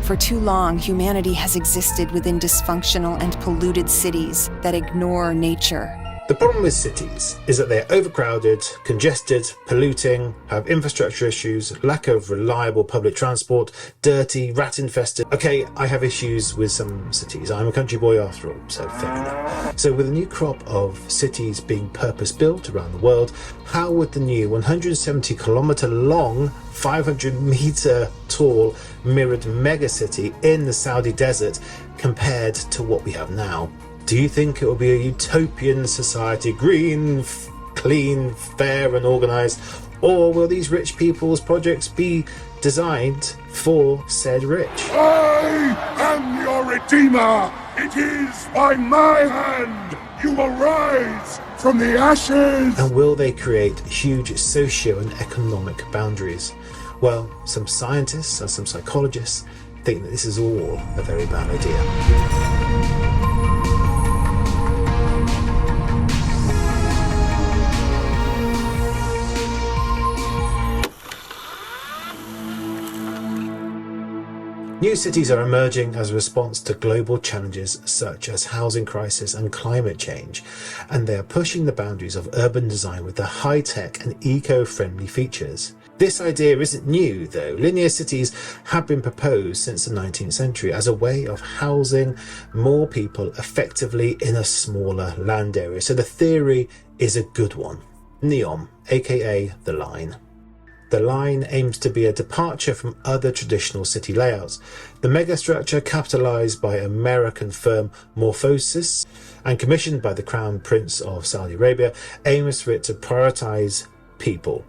For too long, humanity has existed within dysfunctional and polluted cities that ignore nature. The problem with cities is that they're overcrowded, congested, polluting, have infrastructure issues, lack of reliable public transport, dirty, rat-infested. Okay, I have issues with some cities. I'm a country boy after all, so fair enough. So with a new crop of cities being purpose-built around the world, how would the new 170-kilometre long, 500-metre tall mirrored megacity in the Saudi desert compared to what we have now? Do you think it will be a utopian society, green, clean, fair and organised? Or will these rich people's projects be designed for said rich? I am your redeemer! It is by my hand you will rise from the ashes! And will they create huge socio and economic boundaries? Well, some scientists and some psychologists think that this is all a very bad idea. New cities are emerging as a response to global challenges such as housing crisis and climate change, and they are pushing the boundaries of urban design with their high-tech and eco-friendly features. This idea isn't new though. Linear cities have been proposed since the 19th century as a way of housing more people effectively in a smaller land area, so the theory is a good one. NEOM, aka the line. The line aims to be a departure from other traditional city layouts. The megastructure, capitalised by American firm Morphosis and commissioned by the Crown Prince of Saudi Arabia, aims for it to prioritise people.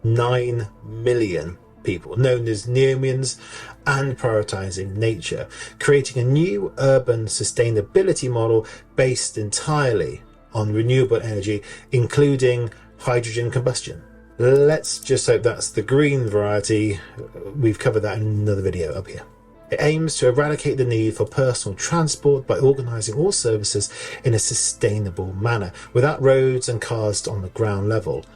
9 million people, known as Neomians, and prioritising nature, creating a new urban sustainability model based entirely on renewable energy, including hydrogen combustion. Let's just hope that's the green variety. We've covered that in another video up here. It aims to eradicate the need for personal transport by organising all services in a sustainable manner, without roads and cars on the ground level.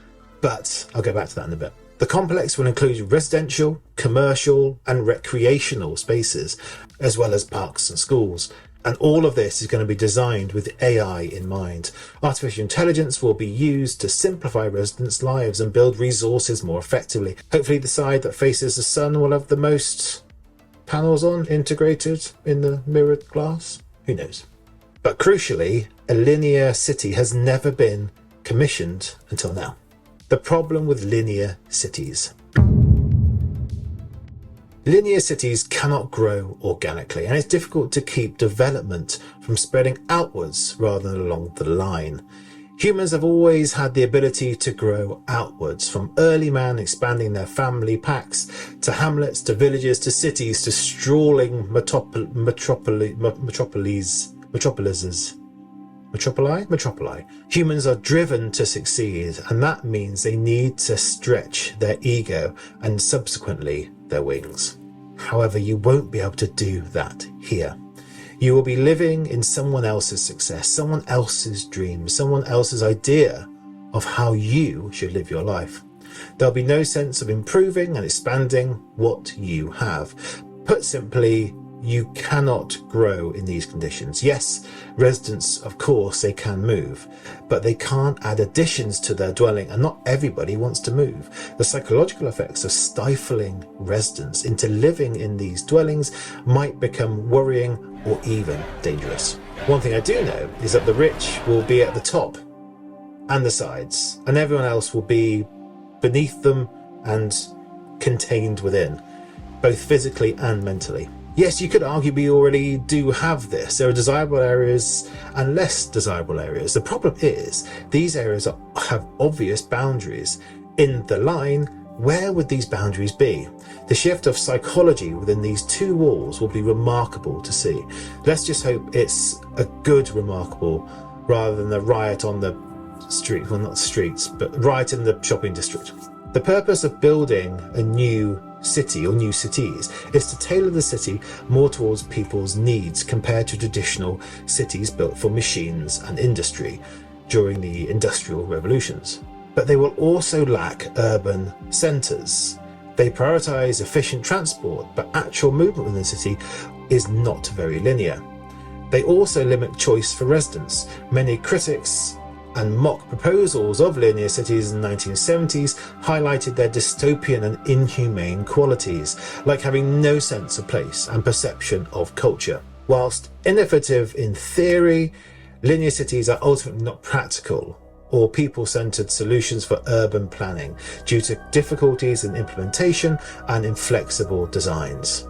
But I'll go back to that in a bit. The complex will include residential, commercial and recreational spaces, as well as parks and schools. And all of this is going to be designed with AI in mind. Artificial intelligence will be used to simplify residents' lives and build resources more effectively. Hopefully the side that faces the sun will have the most panels on integrated in the mirrored glass. Who knows? But crucially, a linear city has never been commissioned until now. The problem with linear cities. Linear cities cannot grow organically, and it's difficult to keep development from spreading outwards rather than along the line. Humans have always had the ability to grow outwards, from early man expanding their family packs, to hamlets, to villages, to cities, to sprawling metropoli. Humans are driven to succeed, and that means they need to stretch their ego and subsequently their wings. However, you won't be able to do that here. You will be living in someone else's success, someone else's dream, someone else's idea of how you should live your life. There'll be no sense of improving and expanding what you have. Put simply, you cannot grow in these conditions. Yes, residents, of course, they can move, but they can't add additions to their dwelling, and not everybody wants to move. The psychological effects of stifling residents into living in these dwellings might become worrying or even dangerous. One thing I do know is that the rich will be at the top and the sides, and everyone else will be beneath them and contained within, both physically and mentally. Yes, you could argue we already do have this. There are desirable areas and less desirable areas. The problem is these areas have obvious boundaries. In the line, where would these boundaries be? The shift of psychology within these two walls will be remarkable to see. Let's just hope it's a good remarkable rather than a riot on the street, well, not streets, but riot in the shopping district. The purpose of building a new city or new cities is to tailor the city more towards people's needs compared to traditional cities built for machines and industry during the industrial revolutions. But they will also lack urban centres. They prioritise efficient transport, but actual movement within the city is not very linear. They also limit choice for residents. Many critics and mock proposals of linear cities in the 1970s highlighted their dystopian and inhumane qualities, like having no sense of place and perception of culture. Whilst innovative in theory, linear cities are ultimately not practical or people-centered solutions for urban planning due to difficulties in implementation and inflexible designs.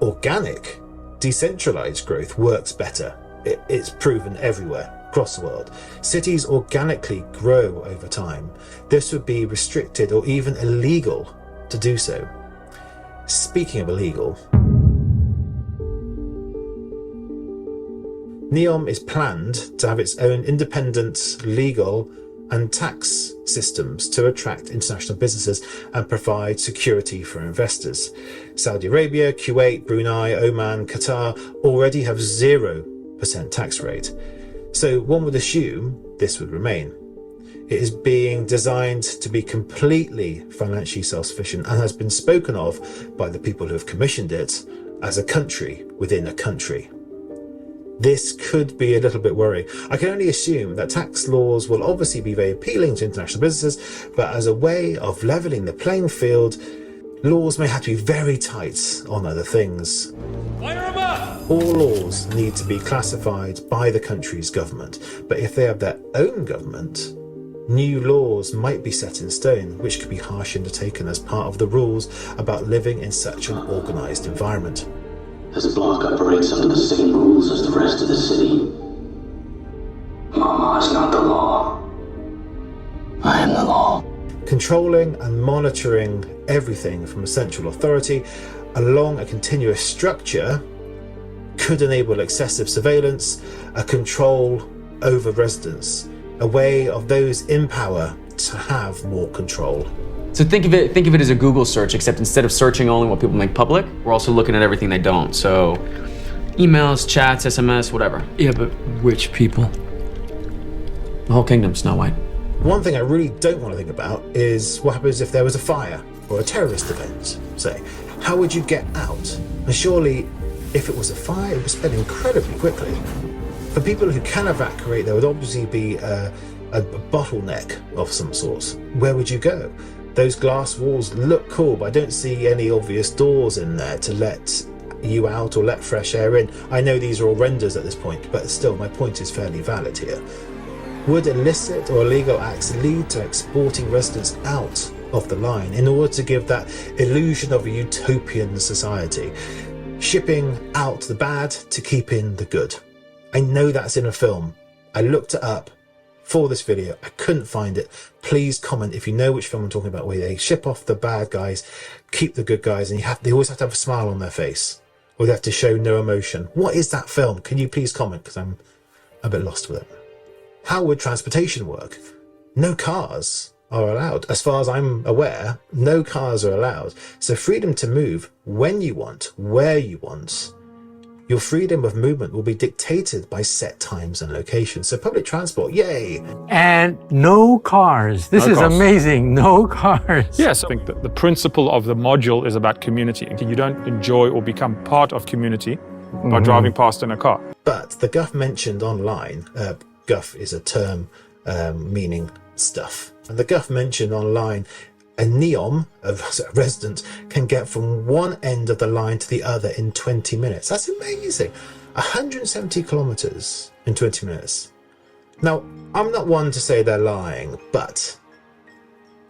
Organic, decentralized growth works better. It's proven everywhere across the world. Cities organically grow over time. This would be restricted or even illegal to do so. Speaking of illegal, Neom is planned to have its own independent legal and tax systems to attract international businesses and provide security for investors. Saudi Arabia, Kuwait, Brunei, Oman, Qatar already have 0% tax rate. So one would assume this would remain. It is being designed to be completely financially self-sufficient and has been spoken of by the people who have commissioned it as a country within a country. This could be a little bit worrying. I can only assume that tax laws will obviously be very appealing to international businesses, but as a way of levelling the playing field, laws may have to be very tight on other things. All laws need to be classified by the country's government, but if they have their own government, new laws might be set in stone, which could be harshly undertaken as part of the rules about living in such an organised environment. This block operates under the same rules as the rest of the city. Mama is not the law. I am the law. Controlling and monitoring everything from a central authority along a continuous structure could enable excessive surveillance, a control over residents, a way of those in power to have more control. So think of it as a Google search, except instead of searching only what people make public, we're also looking at everything they don't. So emails, chats, SMS, whatever. Yeah, but which people? The whole kingdom, Snow White. One thing I really don't want to think about is what happens if there was a fire or a terrorist event, say. How would you get out? And surely, if it was a fire, it would spread incredibly quickly. For people who can evacuate, there would obviously be a bottleneck of some sort. Where would you go? Those glass walls look cool, but I don't see any obvious doors in there to let you out or let fresh air in. I know these are all renders at this point, but still, my point is fairly valid here. Would illicit or illegal acts lead to exporting residents out of the line in order to give that illusion of a utopian society, shipping out the bad to keep in the good? I know that's in a film. I looked it up for this video. I couldn't find it. Please comment if you know which film I'm talking about, where they ship off the bad guys, keep the good guys, and they always have to have a smile on their face, or they have to show no emotion. What is that film? Can you please comment, because I'm a bit lost with it. How would transportation work? No cars are allowed. As far as I'm aware, no cars are allowed. So freedom to move when you want, where you want. Your freedom of movement will be dictated by set times and locations. So public transport, yay! And no cars. This is amazing. No cars. Yes, I think that the principle of the module is about community. You don't enjoy or become part of community by driving past in a car. But the guff mentioned online, guff is a term meaning stuff. And the guff mentioned online, a neom, a resident, can get from one end of the line to the other in 20 minutes. That's amazing. 170 kilometers in 20 minutes. Now, I'm not one to say they're lying, but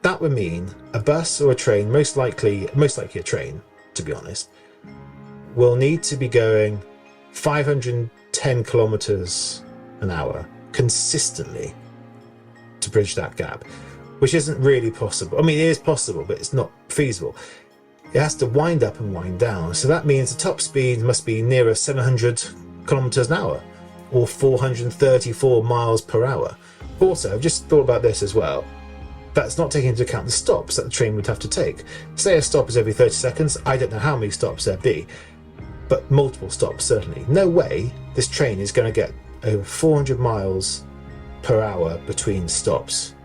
that would mean a bus or a train, most likely a train, to be honest, will need to be going 510 kilometers an hour consistently to bridge that gap, which isn't really possible. I mean, it is possible, but it's not feasible. It has to wind up and wind down. So that means the top speed must be nearer 700 kilometers an hour or 434 miles per hour. Also, I've just thought about this as well. That's not taking into account the stops that the train would have to take. Say a stop is every 30 seconds. I don't know how many stops there'd be, but multiple stops certainly. No way this train is going to get over 400 miles per hour between stops.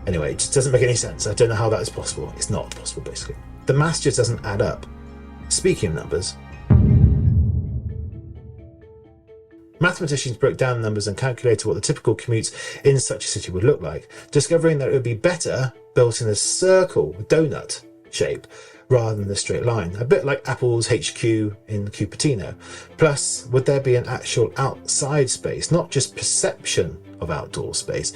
Anyway, it just doesn't make any sense. I don't know how that is possible. It's not possible, basically. The math just doesn't add up. Speaking of numbers, mathematicians broke down numbers and calculated what the typical commutes in such a city would look like, discovering that it would be better built in a circle, donut shape, rather than a straight line, a bit like Apple's HQ in Cupertino. Plus, would there be an actual outside space, not just perception of outdoor space?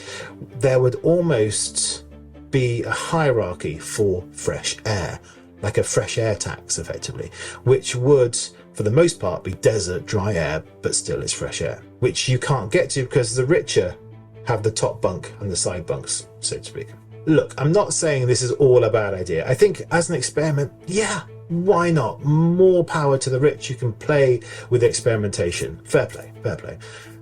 There would almost be a hierarchy for fresh air, like a fresh air tax, effectively, which would, for the most part, be desert, dry air, but still is fresh air, which you can't get to because the richer have the top bunk and the side bunks, so to speak. Look, I'm not saying this is all a bad idea. I think as an experiment, yeah, why not? More power to the rich. You can play with experimentation. Fair play, fair play.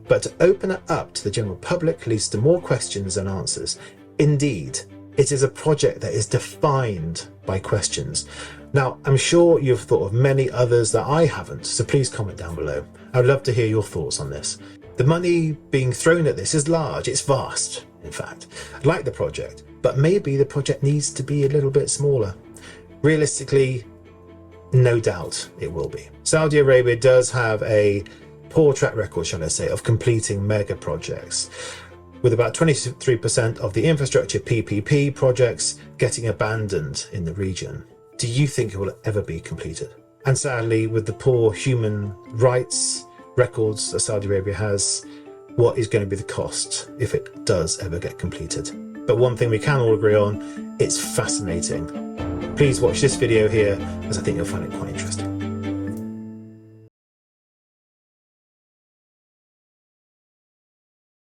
But to open it up to the general public leads to more questions than answers. Indeed, it is a project that is defined by questions. Now, I'm sure you've thought of many others that I haven't, so please comment down below. I'd love to hear your thoughts on this. The money being thrown at this is large, it's vast, in fact. I like the project, but maybe the project needs to be a little bit smaller. Realistically, no doubt it will be. Saudi Arabia does have a poor track record, shall I say, of completing mega projects, with about 23% of the infrastructure PPP projects getting abandoned in the region. Do you think it will ever be completed? And sadly, with the poor human rights records that Saudi Arabia has, what is going to be the cost if it does ever get completed? But one thing we can all agree on, it's fascinating. Please watch this video here, as I think you'll find it quite interesting.